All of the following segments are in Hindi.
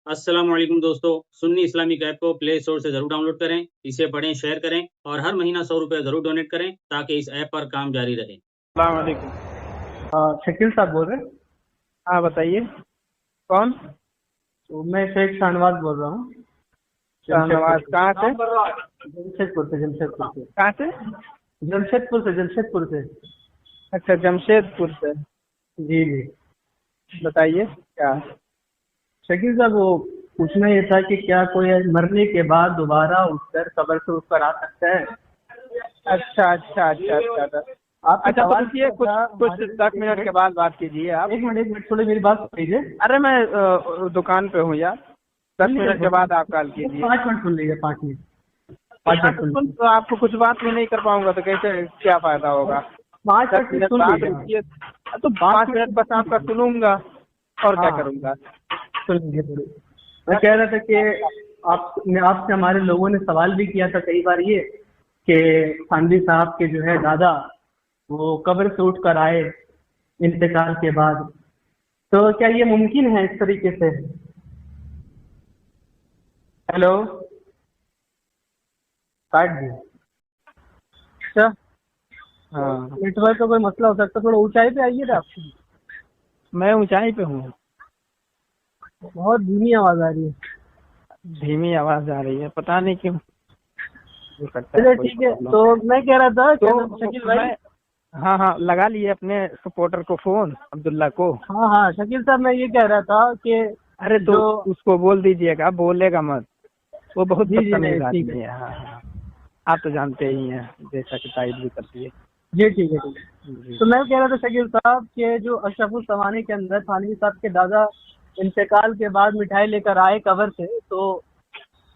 अस्सलाम वालेकुम दोस्तों, सुन्नी इस्लामिक ऐप को प्ले स्टोर से जरूर डाउनलोड करें, इसे पढ़ें, शेयर करें और हर महीना 100 रुपये जरूर डोनेट करें ताकि इस ऐप पर काम जारी रहे। अस्सलाम वालेकुम। शकील साहब बोल रहे हैं? हाँ बताइए, कौन? तो मैं शेख शाहनवाज बोल रहा हूँ। शाहनवाज कहाँ से? जमशेदपुर से। कहाँ से? जमशेदपुर से। अच्छा, जमशेदपुर से। जी जी, बताइए क्या? शकील साहब वो पूछना ये था कि क्या कोई मरने के बाद दोबारा उठकर कब्र से उठकर आ सकता है? अच्छा अच्छा अच्छा अच्छा अच्छा। आपका अच्छा तो सवाल रुकिए, कुछ कुछ 10 मिनट के बाद बात कीजिए आप। एक मिनट थोड़ी मेरी बात कीजिए। अरे मैं दुकान पे हूँ यार, 10 मिनट के बाद आप कॉल कीजिए। 5 मिनट सुन लीजिए, 5 मिनट। तो आपको कुछ बात भी नहीं कर पाऊंगा तो कैसे क्या फायदा होगा? 5 10 मिनट सुन बाद लीजिए। रुकिए, तो 5 मिनट बस आपका सुनूंगा और क्या हाँ। करूंगा? सुन लीजिए थोड़ी। मैं कह रहा था कि आपसे हमारे लोगों ने सवाल भी किया था कई बार ये कि थानवी साहब के जो है दादा वो कब्र से उठ कर आए इंतकाल के बाद, तो क्या ये मुमकिन है इस तरीके से? हेलो, काट दिया। अच्छा, हाँ, नेटवर्क का कोई मसला हो सकता है, थोड़ा ऊंचाई पे आइए ना आप। मैं ऊंचाई पे हूँ। बहुत धीमी आवाज आ रही है। धीमी आवाज आ रही है, पता नहीं क्यों। हो सकता चलिए कोई ठीक है, प्रॉब्लम। तो मैं कह रहा था तो शकील भाई। हाँ हाँ, लगा लिए अपने सपोर्टर को फोन, अब्दुल्ला को। हाँ, शकील साहब मैं ये कह रहा था कि अरे तो उसको बोल दीजिएगा, बोलेगा मत, वो बहुत जी बदतमीज नहीं, ठीक आदमी है। है। हाँ हाँ, आप तो जानते ही हैं, जैसा कि तारीफ भी करती है। जी ठीक है। जी। तो मैं कह रहा था शकील साहब के जो अशरफुल ज़मानी के अंदर थानवी साहब के दादा इंतकाल के बाद मिठाई लेकर आए कब्र से, तो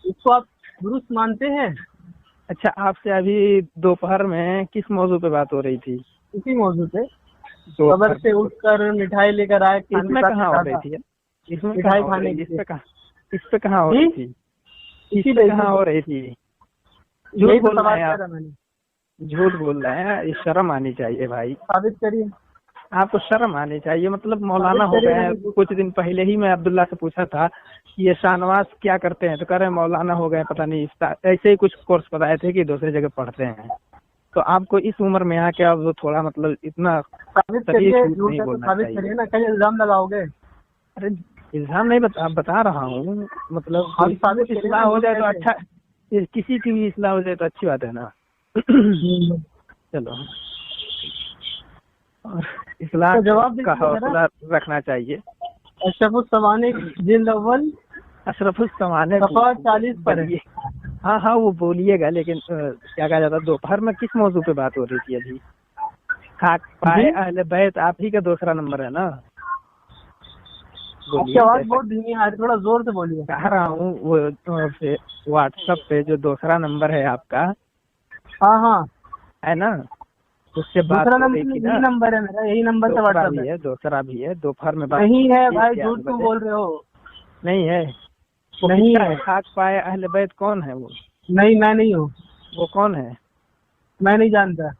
इसको आप दुरुस्त मानते हैं? अच्छा, आपसे अभी दोपहर में किस मौजू पे बात हो रही थी? इसी मौजू पे, दोपहर कब्र से उठकर मिठाई लेकर आए थानवी इसमें साहब कहाँ के हो रही दादा थी? इसमें मिठाई कहाँ हो खाने रही के थी? लिए। इस पे कहाँ हो रही थी? इस पे कहाँ हो रही थी? झूठ यही तो बोल रहे सवाल हैं करा आप, मैंने। झूठ बोल रहे हैं। ये शर्म आनी चाहिए भाई, साबित करिए। आपको शर्म आनी चाहिए। मतलब मौलाना हो साबित गए करिए हैं। मैंने। कुछ दिन पहले ही मैं अब्दुल्ला से पूछा था कि ये शाहनवाज क्या करते हैं, तो कह रहे हैं मौलाना हो गए, पता नहीं ऐसे ही कुछ कोर्स बताए थे कि दूसरी जगह पढ़ते हैं। तो आपको इस उम्र में आके अब वो थोड़ा मतलब इतना साबित सही करिए, झूठ झूठ नहीं है तो बोलना साबित चाहिए। करिए ना, कहीं इल्जाम लगाओगे? अरे इल्जाम नहीं बता रहा हूँ, मतलब आप साबित करिए इस्लाह ना, हो जाए तो कैसे? अच्छा, किसी की भी इस्लाह हो जाए तो अच्छी बात है ना। चलो, और इस्लाह तो जवाब का दीजिए जरा। हौसला रखना चाहिए। अशरफुल ज़मानी जिल्द अव्वल अशरफुल ज़माने सफ़ा 40 पर है। हाँ हाँ, वो बोलिएगा, लेकिन क्या कहा जाता है, दोपहर में किस मौजू पे बात हो रही थी अभी? खाक पाए अहले बैत, आप ही का दूसरा नंबर है ना? आपकी आवाज बहुत धीमी आ रही, थोड़ा जोर से बोलिए। कह रहा हूँ वो व्हाट्सएप पे जो दूसरा नंबर है आपका, हाँ, है ना, उससे बात दूसरा हो रही नंबर थी यही ना? नंबर है मेरा, यही नंबर से दूसरा व्हाट्सएप भी है। है, दूसरा भी है, दोपहर में बात नहीं है थी भाई, 11 झूठ क्यों बजे। बोल रहे हो? नहीं है? वो नहीं किसका है। है? खाक पाए अहले बैत कौन है वो? नहीं, मैं नहीं हूँ। वो कौन है? मैं नहीं जानता।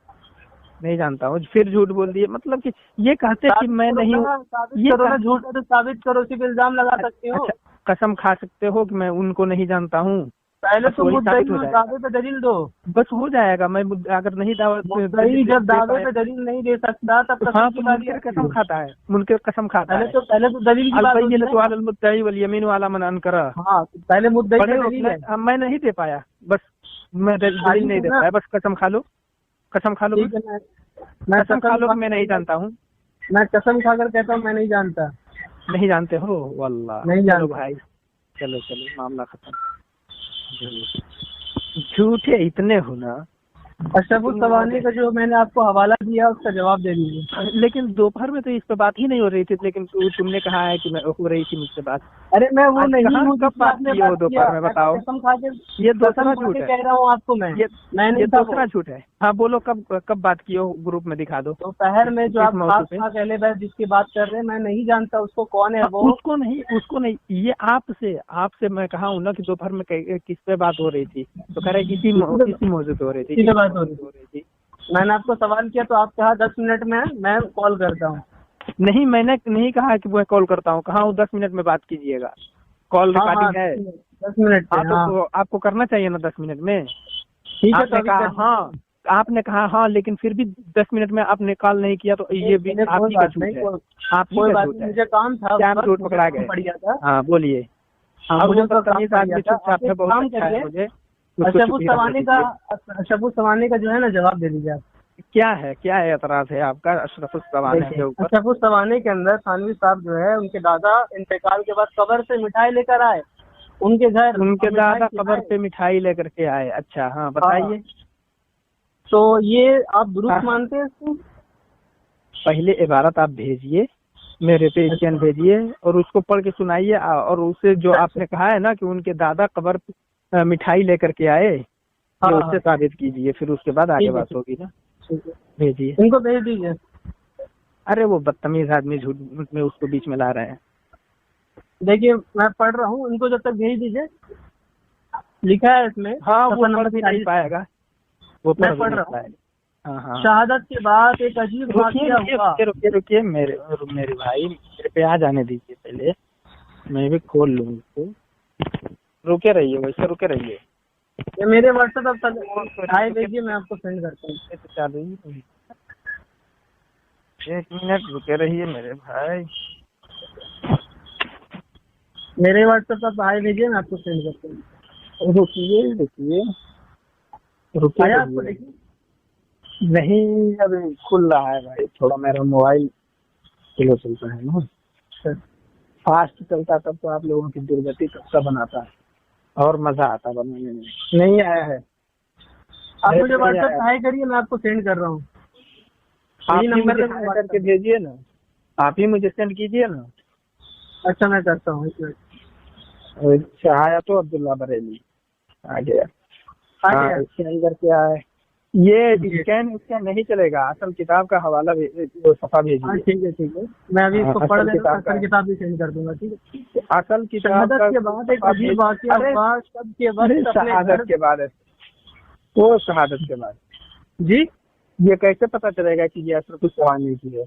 नहीं जानता हूँ, फिर झूठ बोल दिए। मतलब कि ये कहते कि मैं नहीं हूँ, साबित करो ना, झूठ है तो साबित करो, सिर्फ इल्जाम लगा सकते हो। अच्छा, कसम खा सकते हो कि मैं उनको नहीं जानता हूँ? पहले तो वही मुद्दई साबित हो और जाएगा। दावे पे दलील दो। बस हो जाएगा। मैं अगर नहीं मुद्दई जब दावे पे दलील नहीं दे सकता तब तो कसम हाँ, की तो बात मुनकर करती कसम हो। खाता है, मुनकर कसम खाता है। पहले तो दलील की बात होती है अलबय्यिनतु ना। अलल मुद्दई वल यमीनु अला मन अनकरा। हाँ, तो पहले मुद्दई पढ़े पे हो? दलील है। मैं नहीं दे पाया, बस मैं दलील नहीं दे पाया, बस कसम खा लो, कसम खा लो, ठीक है, मैं कसम खा लो कि मैं नहीं जानता हूँ। मैं कसम खाकर कहता हूँ मैं नहीं जानता। नहीं जानते हो? वल्लाह नहीं चलो जानता भाई, चलो मामला खत्म। झूठे इतने हो ना। अशरफुल ज़मानी का जो मैंने आपको हवाला दिया उसका जवाब दे दीजिए। लेकिन दोपहर में तो इस पे बात ही नहीं हो रही थी, लेकिन तुमने कहा है कि मैं हो रही थी मुझसे बात। अरे मैं वो नहीं हूँ, कब बात की हो दोपहर में, बताओ? कसम खा के ये दूसरा झूठ है, कह रहा हूँ आपको मैं। ये दूसरा झूठ है। हाँ बोलो, कब बात की हो, ग्रुप में दिखा दो। दोपहर में जो आप पहले बार जिसकी बात कर रहे हैं, मैं नहीं जानता उसको, कौन है वो? उसको नहीं, ये आपसे मैं कहा हूँ ना कि दोपहर में किस पे बात हो रही थी, तो कह रहे इसी मौजू पे हो रही थी। बात हो रही थी। मैंने आपको सवाल किया तो आप कहा 10 मिनट में मैं कॉल करता हूँ। नहीं, मैंने नहीं कहा कि मैं कॉल करता हूँ, कहा हूँ 10 मिनट में बात कीजिएगा। कॉल हाँ हाँ, रिकॉर्डिंग है। 10 मिनट हाँ पे, तो हाँ आपको करना चाहिए ना 10 मिनट में। ठीक है। तो आपने अभी कहा कर हाँ, आपने कहा हाँ, लेकिन फिर भी 10 मिनट में आपने कॉल नहीं किया, तो ये भी चलिए, आप कोई ही का बात झूठ नहीं, है, कोई आप ही कोई का बात झूठ नहीं, है। मुझे काम था उस क्या हम वक्त, झूठ मुझे पकड़ा काम गए? पड़ गया था। हाँ बोलिए। हाँ, अब मुझे वो उसका काम बदतमीज पड़ आदमी गया था। चुपचाप आप है, एक बहुत काम अच्छा है, करिए, मुझे उसको शबूत चुप ही रहने सवानी का दीजिए। शबूत सवानी का जो है ना जवाब दे दीजिए आप। क्या है एतराज है आपका अशरफ सवाने के देखिए, ऊपर? शबूत सवानी के अंदर थानवी साहब जो है, उनके दादा इंतकाल के बाद कब्र से मिठाई लेकर आए उनके घर, उनके और मिठाई दादा कब्र खिलाए। पे मिठाई लेकर के आए? अच्छा हाँ, हाँ, बताइए। तो ये आप दुरुस्त हाँ, मानते हैं इसको? पहले इबारत आप भेजिए, मेरे पे स्कैन भेजिए और उसको पढ़ के सुनाइए, और उसे जो आपने कहा है ना कि उनके दादा कब्र पे मिठाई लेकर के आए, ये हाँ उससे हाँ, साबित कीजिए, फिर उसके बाद आगे ठीक है, बात होगी ना। ठीक है, भेजिए। इनको भेज दीजिए। अरे वो बदतमीज आदमी झूठ में उसको बीच में ला रहे हैं। देखिए, मैं पढ़ रहा हूँ, इनको जब तक भेज दीजिए। लिखा है इसमें, हाँ, सफर वो नंबर पढ़ भी 40। नहीं पाएगा, वो मैं पढ़ भी पढ़ नहीं रहा हूँ। पाएगा। हाँ हाँ, शहादत के बाद एक अजीब रुकिए वाकया रुकिए हुआ। रुकिए रुकिए रुकिए, मेरे भाई, मेरे पे आ जाने दीजिए पहले, मैं भी खोल लूँ इसको। रुके रहिए, वैसे रुके रहिए। ये मेरे व्हाट्सएप पर हाय भेजिए, मैं आपको सेंड करता हूँ। तो चालू ही, 1 मिनट रुके रहिए मेरे भाई। मेरे व्हाट्सएप पर हाय भेजिए, मैं आपको सेंड करता हूँ। रुकिए रुकिए रुके आया आपको? रहिए। देखिए, नहीं, अभी खुल रहा है भाई, थोड़ा मेरा मोबाइल स्लो चलता है ना, फास्ट चलता तब तो आप लोगों की दुर्गति कब का बनाता है और मजा आता बनाने में। नहीं आया है, आप मुझे नहीं व्हाट्सएप आया। हाय करिए, मैं आपको सेंड कर रहा हूँ। आप यही ही नंबर मुझे पे हाय करके भेजिए ना, आप ही मुझे सेंड कीजिए ना। अच्छा, मैं करता हूँ, एक मिनट। अच्छा, आया तो अब्दुल्ला बरेली आ गया। आ हाँ, गया? इसके अंदर क्या है, ये स्कैन नहीं चलेगा, असल किताब का हवाला वो सफा हाँ, भेजिए। ठीक है, ठीक है, मैं अभी इसको हाँ, पढ़ असल लेता हूँ, किताब का असल है। किताब भी सेंड कर दूंगा, ठीक है। असल किताब शहादत का के बाद एक सफा अजीब वाकया अरे हुआ, शब के अरे, वक्त अपने शहादत घर। के बाद है, वो शहादत के बाद जी, ये कैसे पता चलेगा कि ये अशरफ सवानी की है?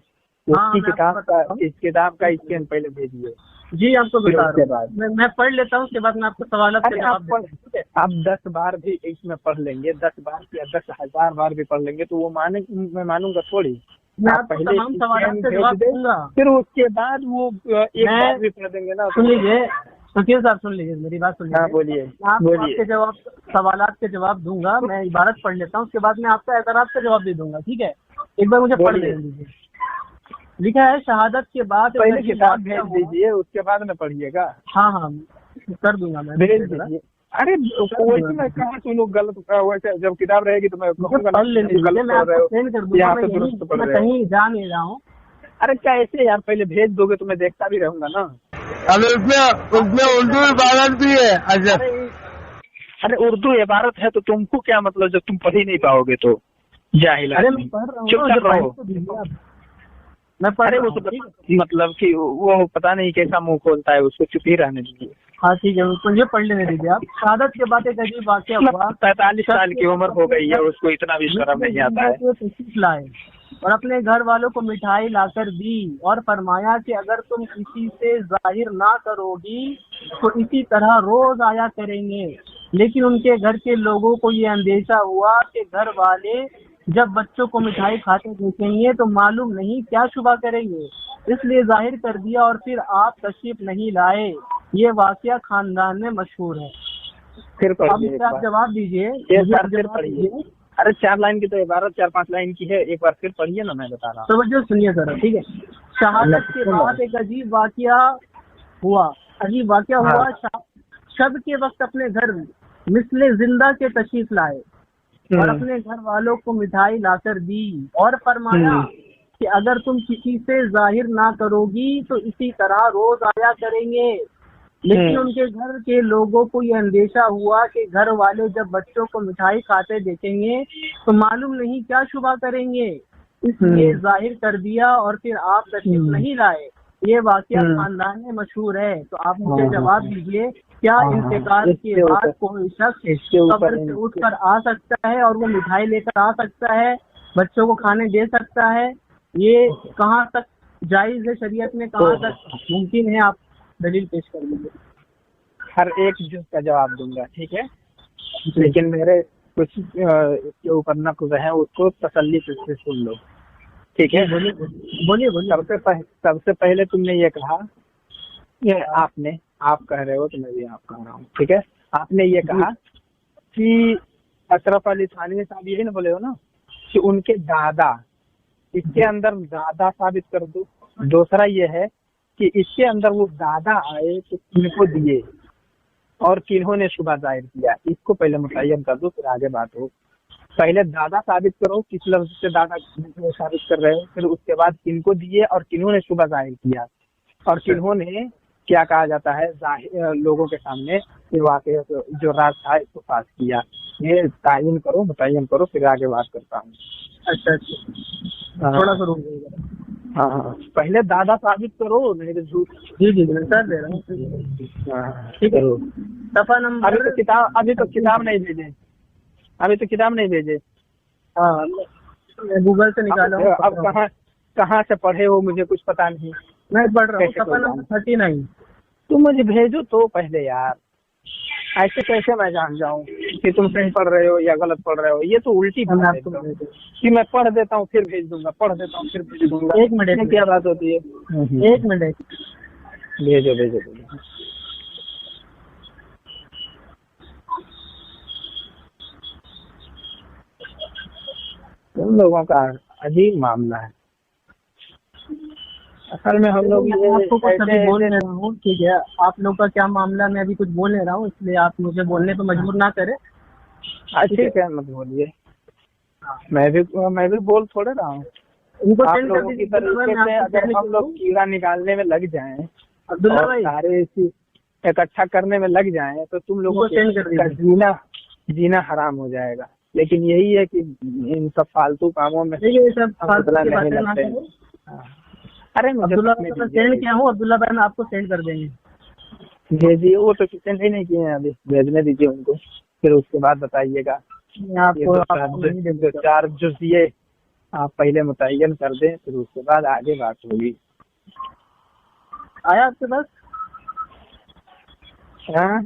हाँ, उसकी मैं किताब आपको का, बताता हूँ। इस किताब का स्कैन पहले भेजिए, जी, आपको फिर बता उसके रहा बाद। हूँ, मैं पढ़ लेता हूँ, उसके बाद मैं आपको सवाल के अरे जवाब देता हूँ, ठीक है? आप 10 बार भी इसमें पढ़ लेंगे, 10 बार या 10,000 बार भी पढ़ लेंगे तो वो मैं मानूंगा थोड़ी। मैं आप आपको पहले तमाम सवाल स्कैन के भेज जवाब दे, दूंगा। फिर उसके बाद वो एक मैं बार भी पढ़ देंगे ना सुन तो। लीजिए, वकील साहब सुन लीजिए, मेरी बात सुन हाँ लीजिए। बोलिए मैं आपको बोलिए। आपके जवाब, सवालात के जवाब दूंगा। मैं इबारत पढ़ लेता हूँ, उसके बाद मैं आपका एतराज का जवाब दे दूंगा, ठीक है? एक बार मुझे पढ़ बोलिए। लेने दीजिए। लिखा है, शहादत के बाद एक पहले अजीब किताब वाकया भेज हुआ। दीजिए, उसके बाद में पढ़िएगा। हाँ हाँ, कर दूंगा मैं, भेज दीजिए। अरे वैसे मैं कहाँ सुनूं गलत, वैसे जब किताब रहेगी तो मैं मुझे कहूँगा पढ़ लेने तुम दीजिए, गलत मैं पढ़ रहे आपको हो, सेंड कर दूंगा। यहाँ मैं पे दुरुस्त पढ़ मैं रहे हो। कहीं जा नहीं रहा हूँ। अरे कैसे यार, पहले भेज दोगे तो मैं देखता भी रहूंगा ना। अब उसमें उर्दू इबारत भी है। अच्छा, अरे उर्दू इबारत है तो तुमको क्या मतलब, जब तुम पढ़ ही नहीं पाओगे तो जाहिल अरे आदमी। मैं पढ़ रहा हूँ, चुपचाप मुझे रहो। पढ़ने तो दीजिए आप। मैं पढ़ अरे रहा वो हूँ, तो ठीक है? मतलब कि वो पता नहीं कैसा मुंह खोलता है, उसको चुप ही रहने दीजिए। हाँ ठीक है, मुझे पढ़ लेने दीजिए आप। शहादत के बाद एक अजीब वाकया हुआ। 45 साल की उम्र हो गई है, उसको इतना भी शर्म नहीं आता है। तशरीफ लाए और अपने घर वालों को मिठाई लाकर दी और फरमाया कि अगर तुम किसी से जाहिर ना करोगी तो इसी तरह रोज आया करेंगे। लेकिन उनके घर के लोगों को ये अंदेशा हुआ कि घर वाले जब बच्चों को मिठाई खाते देखेंगे तो मालूम नहीं क्या शुबा करेंगे, इसलिए जाहिर कर दिया और फिर आप तशरीफ नहीं लाए। ये वाकया खानदान में मशहूर है। फिर अब पढ़िए इसका आप जवाब दीजिए। एक मुझे बार आप फिर जवाब पढ़िए। दीजिए। अरे 4 लाइन की तो इबारत 4-5 लाइन की है, एक बार फिर पढ़िए ना, मैं बता रहा हूँ। तवज्जो सुनिए जरा, ठीक है? शहादत के बाद एक अजीब वाकया हुआ। हाँ। शब के वक्त अपने घर मिसले जिंदा के तशरीफ लाए और अपने घर वालों को मिठाई लाकर दी और फरमाया कि अगर तुम किसी से जाहिर ना करोगी तो इसी तरह रोज आया करेंगे। लेकिन उनके घर के लोगों को ये अंदेशा हुआ कि घर वाले जब बच्चों को मिठाई खाते देखेंगे तो मालूम नहीं क्या शुबा करेंगे, इसलिए जाहिर कर दिया और फिर आप तशरीफ नहीं लाए। ये वाकया खानदान में मशहूर है। तो आप मुझे जवाब दीजिए, क्या इंतकाल के बाद कोई शख्स कब्र से उठकर आ सकता है और वो मिठाई लेकर आ सकता है, बच्चों को खाने दे सकता है? ये कहाँ तक जायज है शरीयत में, कहाँ तक मुमकिन है? आप दलील पेश कर दीजिए। हर एक जुज का जवाब दूंगा, ठीक है। लेकिन मेरे कुछ के ऊपर नक्ज़ है, उसको तसल्ली से सुन लो, ठीक है। बोलिए बोलिए बोलिए। सबसे पहले तुमने ये कहा, ये आपने, आप कह रहे हो तो मैं भी आप कह रहा हूँ, ठीक है। आपने ये कहा कि अशरफ अली थानवी साहब यही ना बोले हो ना कि उनके दादा, इसके अंदर दादा साबित कर दो। दूसरा ये है कि इसके अंदर वो दादा आए तो किनको दिए और किन्होंने शुबा जाहिर किया, इसको पहले मुतय्यन कर दो, फिर आगे बात हो। पहले दादा साबित करो, किस लफ्ज से दादा साबित कर रहे हो, फिर उसके बाद किनको दिए और किन्होंने शुबा जाहिर किया और किन्होंने क्या कहा जाता है लोगों के सामने ये वाकई जो राज था इसको पास किया। ये तायन करो, मुतय्यन करो, फिर आगे बात करता हूँ। अच्छा थोड़ा सा रुक जाइएगा। हाँ, पहले दादा साबित करो, नहीं तो झूठ। जी सर दे रहा हूँ। हाँ ठीक है, सफा सफा नंबर। अभी तो किताब नहीं भेजे। हाँ, मैं गूगल से निकाला हूँ। अब कहाँ से पढ़े हो मुझे कुछ पता नहीं। मैं पढ़ रहा हूँ सफा नंबर 39। तुम मुझे भेजो तो पहले यार, ऐसे कैसे मैं जान जाऊँ कि तुम सही पढ़ रहे हो या गलत पढ़ रहे हो। ये तो उल्टी बात है कि मैं पढ़ देता हूँ फिर भेज दूंगा, पढ़ देता हूँ फिर भेज दूंगा। एक मिनट, क्या बात होती है? एक मिनट, भेजो। तुम लोगों का अजीब मामला है। असल में हम लोग आपको कुछ अभी बोल नहीं रहा हूँ, ठीक है। आप लोग का क्या मामला, मैं अभी कुछ बोल नहीं रहा हूँ, इसलिए आप मुझे बोलने पे मजबूर ना करें। ठीक है, मत बोलिए। मैं भी बोल थोड़े रहा हूँ। आप लोगों की तरीके से अगर हम लोग कीड़ा निकालने में लग जाएं, अब्दुल्ला भाई, सारे इकट्ठा करने में लग जाएं, तो तुम लोगों का जीना हराम हो जाएगा। लेकिन यही है कि इन सब फालतू कामों में नहीं लगते। अरे अब्दुल्ला मैं सेंड किया हूँ, अब्दुल्ला भाई मैं आपको सेंड कर देंगे। भेजिए, वो तो सेंड ही नहीं किए हैं अभी, भेजने दीजिए उनको, फिर उसके बाद बताइएगा। आपको 4 जुज़िये आप पहले मुतय्यन कर दें, फिर उसके बाद आगे बात होगी। आया आपके पास? हाँ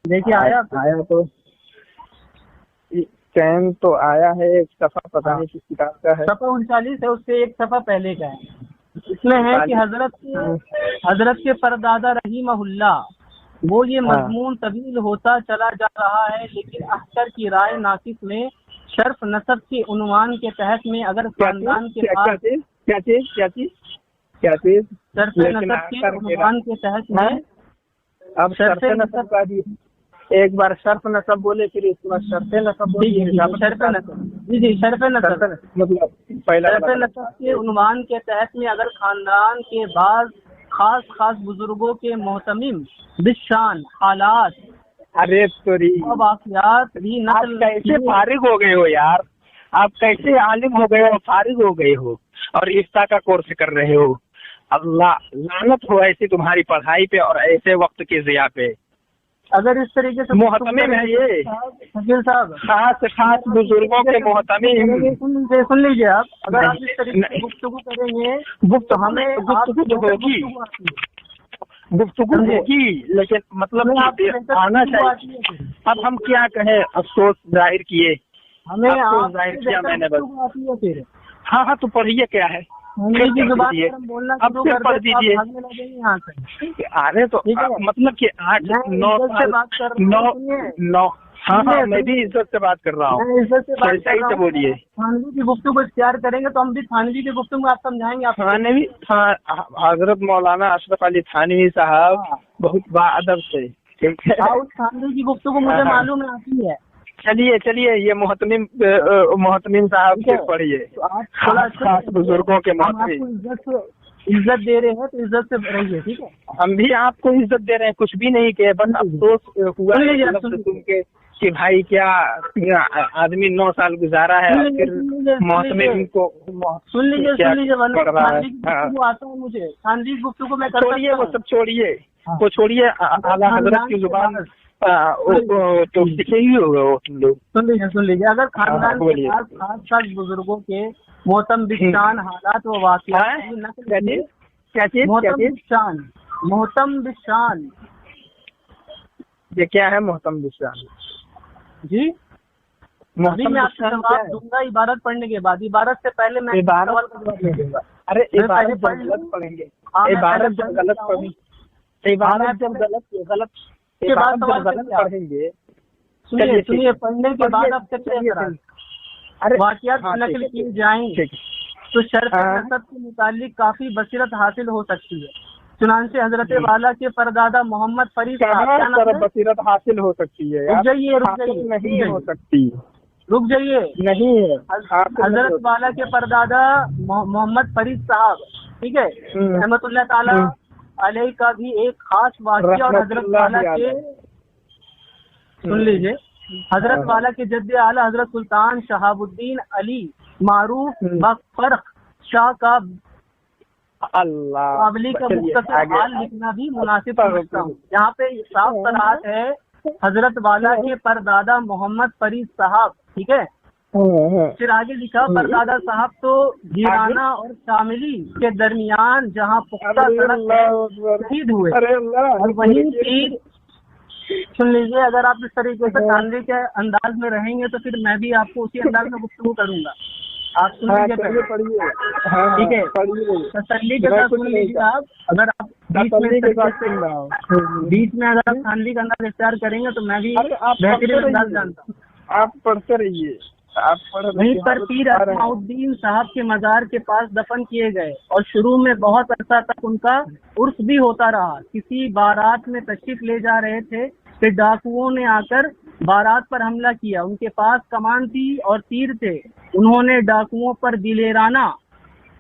देखिए आया तो चैन तो आया है। एक सफा पता नहीं किस किताब का है, सफा 39 है, उससे एक सफा पहले का है। इसमें है कि हजरत के परदादा रहीमहुल्लाह, वो ये मजमून तवील होता चला जा रहा है, लेकिन अख्तर की राय नासिक में शर्फ नसब के उन्वान के तहत में अगर खानदान के पास क्या चीज शर्फ नसब के उन्वान के तहत में, अब शर्फ नसब का भी एक बार शर्फ नसब बोले, फिर इसके बाद शर्फ नसब बोलिए। शर्फ नसब, जी शर्फ नसब मतलब पहला शर्फ नसब के उन्वान के तहत में अगर खानदान के बाद खास बुजुर्गों के मोहतमिम बिशान हालात, अरे तोरी वाक़यात भी नकल। कैसे फारिग हो गए हो यार, आप कैसे आलिम हो गए हो, फारिग हो गए हो और इफ्ता का कोर्स कर रहे हो। अल्लाह लानत हो ऐसी तुम्हारी पढ़ाई पे और ऐसे वक्त के ज़िया पे। अगर इस तरीके से मोहतमिम है ये शकील साहब, खास बुजुर्गों के मोहतमिम। सुन लीजिए आप, अगर आप इस तरीके से गुफ्तगू करेंगे तो हमें गुफ्तगू होगी, लेकिन मतलब आना चाहिए। अब हम क्या कहें, अफसोस जाहिर किए, हमें जाहिर किया मैंने बस। हाँ तो पढ़िए क्या है, बोलना अब फिर पढ़ दीजिए। यहाँ से अरे तो मतलब कि 8-9 हाँ मैं भी इज्जत से बात कर रहा हूँ, सही से बोलिए। थानवी की गुफ्तगू इख्तियार करेंगे तो हम भी थानवी की गुफ्तगू आप समझाएंगे। आप थानवी, हजरत मौलाना अशरफ अली थानवी साहब बहुत बाअदब से, ठीक है। उस थानवी की गुफ्तगू मुझे मालूम आती है। चलिए ये मोहतमिम साहब के पढ़िए, खास बुजुर्गों के मोहतमिम। इज्जत दे रहे हैं तो इज्जत से रहिए, ठीक है। हम भी आपको इज्जत दे रहे हैं, कुछ भी नहीं किए, बस अफसोस हुआ सुन के कि भाई क्या आदमी 9 साल गुजारा है, फिर मोहतमिम को सुन लीजिए आता है मुझे थानवी गुफ्तगू में। छोड़िए वो सब, छोड़िए वो, छोड़िए आला हजरत की जुबान तो सीखे ही होगा वो तुम लोग। सुन लीजिए अगर खानदान के पास खास बुजुर्गों के मोहतम बिशान हालात व वाक़यात, क्या चीज मोहतम बिशान ये क्या है मोहतम विश्वास जी? अभी मैं आपसे जवाब दूंगा इबारत पढ़ने के बाद। इबारत से पहले मैं इबारत नहीं दूंगा। अरे इबारत जब गलत पढ़ेंगे, इबारत जब गलत पढ़ेंगे, इबारत जब गलत पढ़ेंगे, सुनिए पढ़ने के बाद आपसे अरे वाक़ियात नकल की जाएंगे तो शर्त नसब के मुतालिक काफी बसीरत हासिल हो सकती है। चुनांचे हजरत वाला के परदादा मोहम्मद फरीद साहब बसीरत हासिल हो सकती है। रुक जाइए नहीं हो सकती, रुक जाइए, नहीं है। हजरत वाला के परदादा मोहम्मद फरीद साहब, ठीक है, रहमतुल्लाह ताला अलैह का भी एक खास वाक़िया और हजरत वाला के, सुन लीजिए, हजरत वाला के जद्दे आला हजरत सुल्तान शहाबुद्दीन अली मारूफ बफरख शाह का काबली का मुख्तसर हाल लिखना भी मुनासिब समझता हूँ। यहाँ पे साफ सराहत है हजरत वाला के परदादा मोहम्मद फरीद साहब, ठीक है। फिर आगे लिखा, परदादा साहब तो जीराना और शामिली के दरमियान जहाँ पुख्ता सड़क शहीद हुए और वहीं तीर, सुन लीजिए, अगर आप इस तरीके से तानवी के अंदाज में रहेंगे तो फिर मैं भी आपको उसी अंदाज में गुफ्तगू करूंगा। आप सुन लीजिए, ठीक है, तसल्ली के साथ सुन लीजिए। आप अगर आप बीच में अगर आप तानवी का अंदाज इख्तियार करेंगे तो मैं भी बेहतरीन अंदाज जानता हूँ। आप पढ़ते रहिए। वहीं पर पीर असमाउद्दीन साहब के मजार के पास दफन किए गए और शुरू में बहुत अरसा तक उनका उर्स भी होता रहा। किसी बारात में तशरीफ ले जा रहे थे कि डाकुओं ने आकर बारात पर हमला किया। उनके पास कमान थी और तीर थे। उन्होंने डाकुओं पर दिलेराना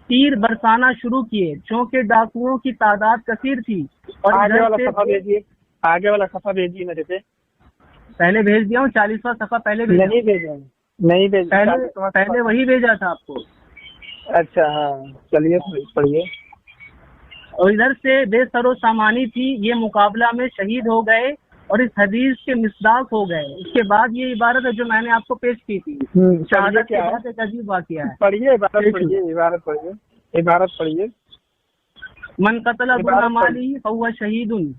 तीर बरसाना शुरू किए। चूंकि डाकुओं की तादाद कसीर थी और आगे वाला सफा भेजिए मेरे पे। पहले भेज दिया हूँ, 40वां सफा पहले नहीं भेजा, पहले वही भेजा था आपको। अच्छा हाँ, चलिए पढ़िए। और इधर से बेसरो सामानी थी, ये मुकाबला में शहीद हो गए और इस हदीस के मिसदाक हो गए। इसके बाद ये इबारत है जो मैंने आपको पेश की थी, शहादत के बाद एक अजीब वाक़िया है। पढ़िए इबारत पढ़िए। मन कतला दूना माली फहुवा शहीदुन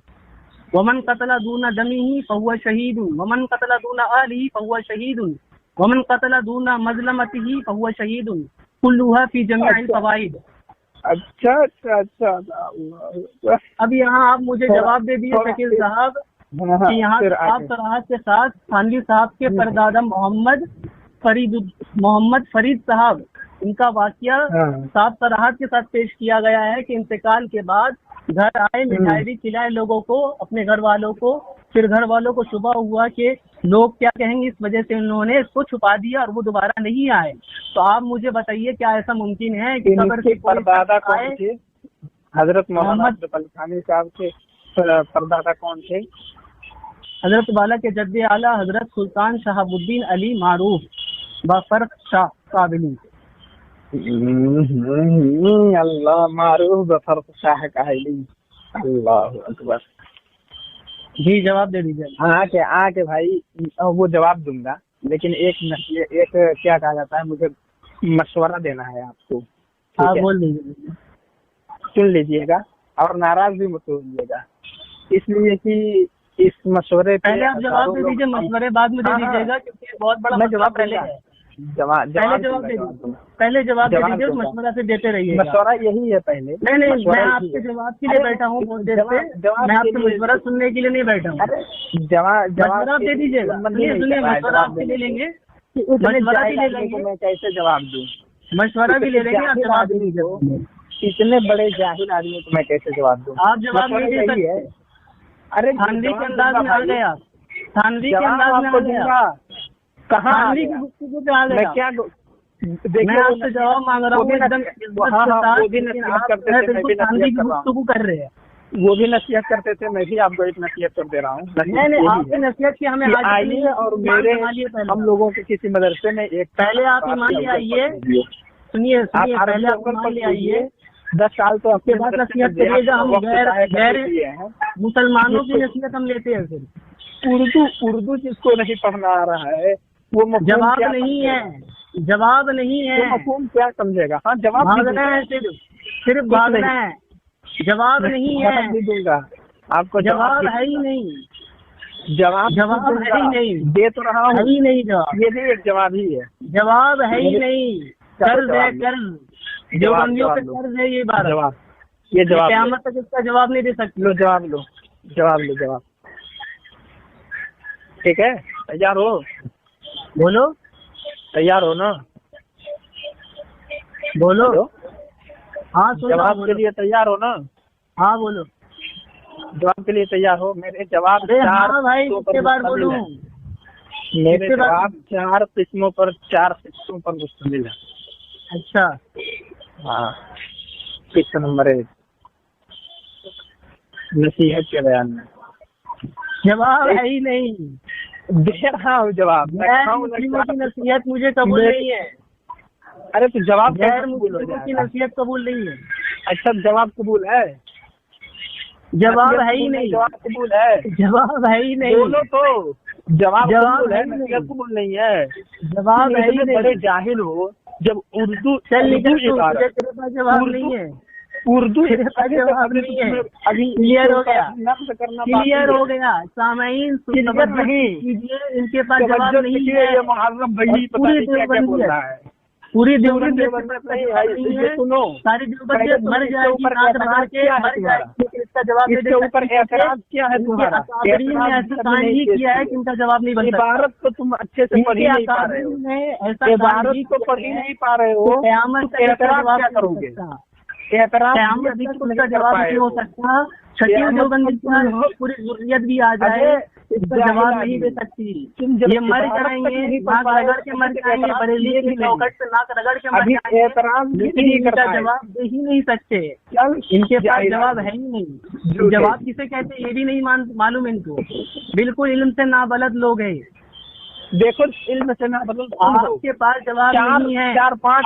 वमन कतला दूना दमीही फहुवा शहीदुन वमन कतला दूना आलिही फहुवा शहीदुन वमन कतला दूना मजलमतिही फहुवा शहीदुन कुल्लुहा फी जमीइल फवाइद। अच्छा। अब यहाँ आप मुझे जवाब दे दिए शकील साहब कि यहाँ आप सराहत के साथ थानवी साहब के परदादा मोहम्मद फरीद साहब, इनका वाक़िया साफ सराहत के साथ पेश किया गया है कि इंतकाल के बाद घर आए, मिठाई भी खिलाए लोगों को, अपने घर वालों को। फिर घर वालों को शुबा हुआ कि लोग क्या कहेंगे, इस वजह से उन्होंने इसको छुपा दिया और वो दोबारा नहीं आए। तो आप मुझे बताइए, क्या ऐसा मुमकिन है कि कब्र के परदादा कौन थे? हजरत मोहम्मद थानवी साहब के परदादा कौन थे? हजरत वाला के जद्दे आला हजरत सुल्तान शहाबुद्दीन अली मारूफ बफरख शाह काबली। अल्लाह, मारूफ बफरख शाह काबली। अल्लाह अकबर। जी जवाब दे दीजिए। आके भाई वो जवाब दूंगा, लेकिन एक क्या कहा जाता है, मुझे मशवरा देना है आपको। हाँ बोल दीजिए। सुन लीजिएगा और नाराज भी मत होइएगा, इसलिए कि इस मशवरे पहले आप जवाब दे दीजिए, मशवरे बाद में दे दीजिएगा, क्योंकि बहुत बड़ा जवाब पहले है। जवाब दे दीजिए, मशवरा से देते रहिए। मशवरा यही है पहले। नहीं, मैं आपके जवाब के लिए बैठा हूँ बहुत देर से, मैं आपसे मशवरा सुनने के लिए नहीं बैठा हूँ। जवाब दे दीजिएगा। सुनिए, मशवरा आपसे ले लेंगे, मशवरा भी ले लेंगे। मैं कैसे जवाब दूँ? मशवरा भी ले लेंगे, आप जवाब दे दीजिए। इतने बड़े जाहिल आदमी को मैं कैसे जवाब दूँ? आप जवाब नहीं दे सकते। अरे थानवी के अंदाज में आ गए आप, थानवी के अंदाज में आ गए। कहाँ थानवी की गुफ्तगू पे आ गए? मैं क्या मैं आपसे जवाब मांग रहा हूँ एकदम थानवी की गुफ्तगू कर रहे हैं। वो भी नसीहत करते थे, मैं भी आपको एक नसीहत कर दे रहा हूँ। नहीं, आपकी नसीहत की हमें आइए और मेरे हम लोगों के किसी मदरसे में एक पहले आप ईमान ले आइए। सुनिए, पहले आप ईमान ले आइए। 10 साल तो आपके बाद नसीहत करिएगा। हम गैर मुसलमानों की नसीहत हम लेते हैं। फिर उर्दू जिसको नहीं पढ़ना आ रहा है वो जवाब नहीं है, जवाब नहीं है। मफहूम क्या समझेगा? हाँ, जवाब भागना है, सिर्फ भागना है, जवाब नहीं है। दूंगा आपको, जवाब है ही नहीं। जवाब है ही नहीं, दे तो रहा है हूँ, ही नहीं जवाब, ये भी एक जवाब ही है। जवाब है ही नहीं। कर्ज है, कर्ज, देवबंदियों पे लो। कर्ज है ये बात। जवाब, ये जवाब लो। क़यामत तक इसका जवाब नहीं दे सकते। लो जवाब लो, जवाब लो, जवाब। ठीक है, तैयार हो? बोलो, तैयार हो ना? बोलो। हेलो? हाँ सुन रहा हूँ, जवाब के बोलो। लिए तैयार हो ना? हाँ बोलो। जवाब के लिए तैयार हो? मेरे जवाब अरे 4 हाँ भाई, किस्मों कितने पर बार मुश्तमिल बोलूं? है। मेरे कितने बार? जवाब 4 किस्मों पर, 4 किस्मों पर मुश्तमिल है। अच्छा, हाँ, किस्त नंबर 1, नसीहत के बयान में। जवाब है ही नहीं। दे रहा हूँ जवाब। गैर मुस्लिमों की नसीहत मुझे कबूल नहीं है। अरे तो जवाब गैर कैसे कबूल हो मुस्लिमों की जाएगा? नसीहत कबूल नहीं है। अच्छा, जवाब कबूल है? जवाब है ही नसीहत नहीं। जवाब कबूल है? जवाब है ही नहीं। बोलो तो। जवाब कबूल है, है ही नहीं। नसीहत कबूल नहीं है। जवाब है ही इतने बड़े नहीं। जाहिल हो, जब उर्दू चल निकल तू, तुझे इबारत, तेरे पास जवाब नहीं है। उर्दू तेरे पास जवाब नहीं है। अभी क्लियर हो गया, नफ्स करना क्लियर हो गया। सामाईन क्लियर नहीं कीजिए, इनके पास जवाब नहीं है। ये मुहर्रम भाई पता पूरी नहीं क्या क्या बोल रहा है। पूरी देवबंदी देवबंदी नहीं है, ये सुनो। सारी देवबंदी मर जाएगी, नाक रगड़ के मर जाएगी, लेकिन इसका जवाब नहीं दे इसके ऊपर सकती। एतराज क्या है तुम्हारा? अकाबरीन ने ऐसा कांड ही किया है कि इनका जवाब नहीं बन सकता। इबारत तो तुम अच्छे से पढ़ ही नहीं पा रहे हो। अकाबरीन ने ऐसा कांड इबारत ही को किया पढ़ ही है, नहीं पा रहे हो, तो क़यामत तक इसका एतराज जवाब क्या नहीं हो करोगे? सकता। एतराज क़यामत अभी तक तक उसका नहीं कर जवाब पाए नहीं हो हो। सकता। छठी देवबंदी की पूरी ज़ुर्रियत भी आ जाए, इसका जवाब नहीं दे सकती। ये मर जाएंगे, नाक रगड़ के मर जाएंगे, बरेली की चौखट पे नाक रगड़ के मर जाएंगे, लेकिन इनका जवाब दे ही नहीं सकते। इनके पास जवाब है ही नहीं। जवाब किसे कहते हैं ये भी नहीं मालूम इनको। बिल्कुल इल्म से नाबलद लोग हैं। देखो, इल्म से ना बदल, आपके पास जवाब नहीं है। 4-5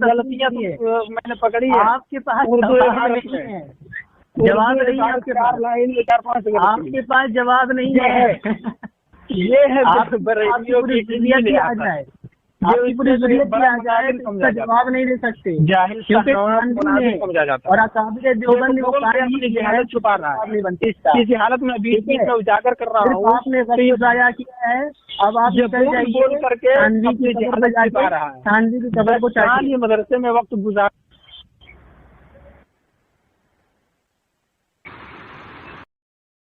गलतियां मैंने पकड़ी है आपके पास उर्दू जवाब नहीं है। जवाब नहीं है आपके पास। 4 लाइन में 4-5 आपके पास जवाब नहीं है। ये है आपकी पूरी ज़ुर्रियत भी आ जाए, आपकी पूरी ज़ुर्रियत भी आ जाए, तो इसका जवाब नहीं दे सकते। जाहिल क्योंकि समझा जाता और अकाबिर देवबंद वो अपनी जहालत छुपा रहा है। नहीं बनती। किसी हालत में बीच बीच में उजागर कर रहा हूँ। आपने वक्त ज़ाया किया है, अब आप निकल बोल जाइए। करके चांदनी की अपनी कब्र पे जहालत छुपा जाके रहा है। चांदनी की कब्र को चाटिए। मदरसे में वक्त गुजार